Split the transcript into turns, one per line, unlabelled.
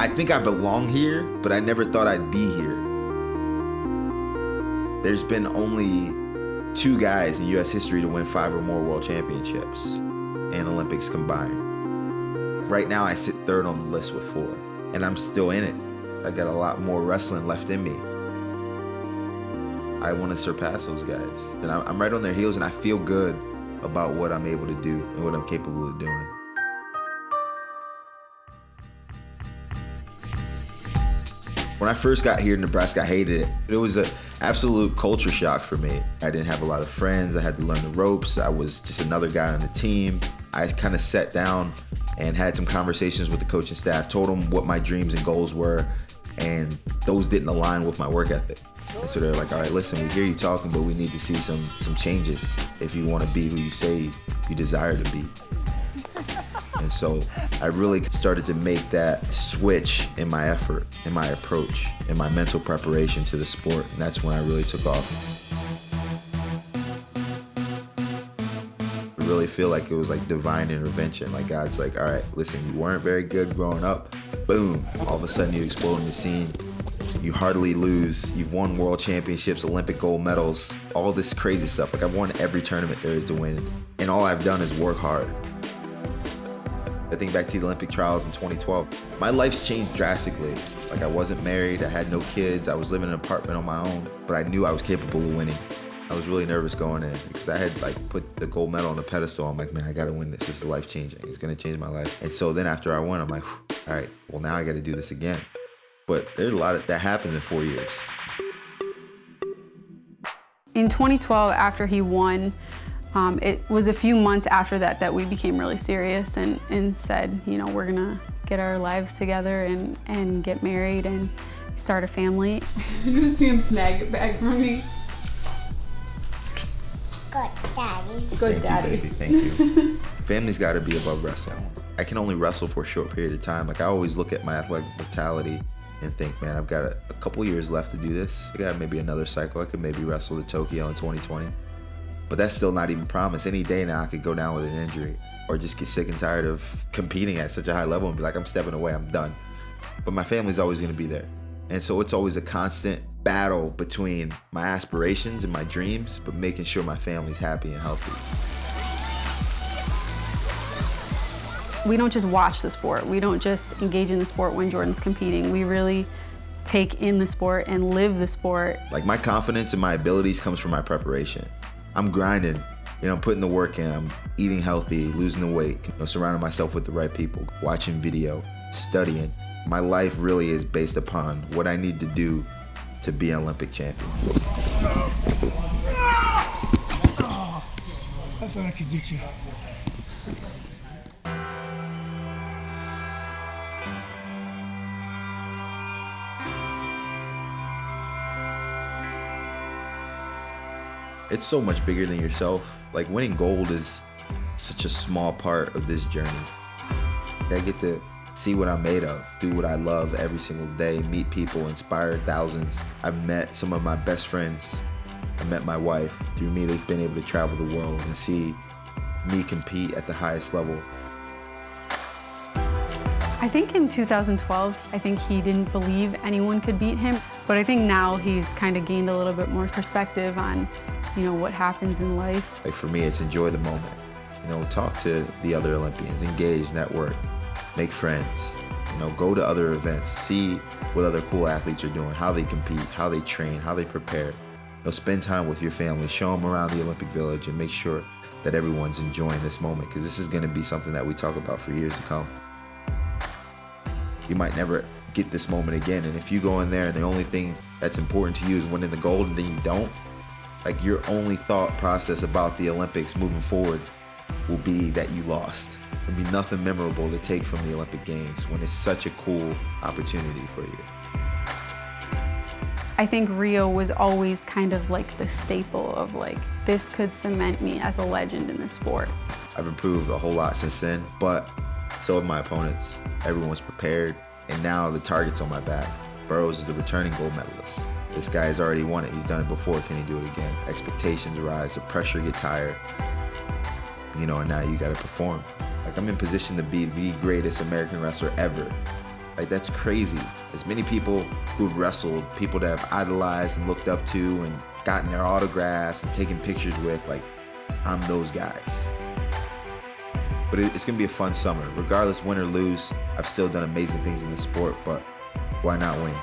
I think I belong here, but I never thought I'd be here. There's been only 2 guys in U.S. history to win 5 or more world championships and Olympics combined. Right now, I sit 3rd on the list with 4, and I'm still in it. I got a lot more wrestling left in me. I want to surpass those guys. And I'm right on their heels, and I feel good about what I'm able to do and what I'm capable of doing. When I first got here to Nebraska, I hated it. It was an absolute culture shock for me. I didn't have a lot of friends. I had to learn the ropes. I was just another guy on the team. I kind of sat down and had some conversations with the coaching staff, told them what my dreams and goals were, and those didn't align with my work ethic. And so they're like, all right, listen, we hear you talking, but we need to see some changes if you want to be who you say you desire to be. And so I really started to make that switch in my effort, in my approach, in my mental preparation to the sport. And that's when I really took off. I really feel like it was like divine intervention. Like God's like, all right, listen, you weren't very good growing up. Boom, all of a sudden you explode in the scene. You hardly lose. You've won world championships, Olympic gold medals, all this crazy stuff. Like I've won every tournament there is to win. And all I've done is work hard. I think back to the Olympic trials in 2012. My life's changed drastically. Like I wasn't married, I had no kids, I was living in an apartment on my own, but I knew I was capable of winning. I was really nervous going in because I had like put the gold medal on the pedestal. I'm like, man, I gotta win this. This is life changing. It's gonna change my life. And so then after I won, I'm like, all right, well now I gotta do this again. But there's a lot that happens in 4 years.
In 2012, after he won, it was a few months after that we became really serious and said, you know, we're gonna get our lives together and get married and start a family. You see him snag it back from me.
Good daddy.
Good daddy.
Thank you, baby. Thank you. Family's gotta be above wrestling. I can only wrestle for a short period of time. Like I always look at my athletic mortality and think, man, I've got a couple years left to do this. I got maybe another cycle. I could maybe wrestle to Tokyo in 2020. But that's still not even promised. Any day now I could go down with an injury or just get sick and tired of competing at such a high level and be like, I'm stepping away, I'm done. But my family's always gonna be there. And so it's always a constant battle between my aspirations and my dreams, but making sure my family's happy and healthy.
We don't just watch the sport. We don't just engage in the sport when Jordan's competing. We really take in the sport and live the sport. Like
my confidence and my abilities comes from my preparation. I'm grinding, you know, putting the work in. I'm eating healthy, losing the weight, you know, surrounding myself with the right people, watching video, studying. My life really is based upon what I need to do to be an Olympic champion.
Oh, I thought I could get you.
It's so much bigger than yourself. Like winning gold is such a small part of this journey. I get to see what I'm made of, do what I love every single day, meet people, inspire thousands. I've met some of my best friends. I met my wife. Through me, they've been able to travel the world and see me compete at the highest level.
I think in 2012, I think he didn't believe anyone could beat him. But I think now he's kind of gained a little bit more perspective on, you know, what happens in life.
Like for me, it's enjoy the moment. You know, talk to the other Olympians, engage, network, make friends. You know, go to other events, see what other cool athletes are doing, how they compete, how they train, how they prepare. You know, spend time with your family, show them around the Olympic Village, and make sure that everyone's enjoying this moment, because this is going to be something that we talk about for years to come. You might never get this moment again, and if you go in there and the only thing that's important to you is winning the gold and then you don't, like your only thought process about the Olympics moving forward will be that you lost. There'll be nothing memorable to take from the Olympic Games when it's such a cool opportunity for you.
I think Rio was always kind of like the staple of like, this could cement me as a legend in the sport.
I've improved a whole lot since then, but so have my opponents. Everyone's prepared, and now the target's on my back. Burroughs is the returning gold medalist. This guy has already won it. He's done it before. Can he do it again? Expectations rise, the pressure gets higher. You know, and now you gotta perform. Like I'm in position to be the greatest American wrestler ever. Like, that's crazy. As many people who've wrestled, people that I've idolized and looked up to and gotten their autographs and taken pictures with, like, I'm those guys. But it's gonna be a fun summer. Regardless, win or lose, I've still done amazing things in the sport, but why not win?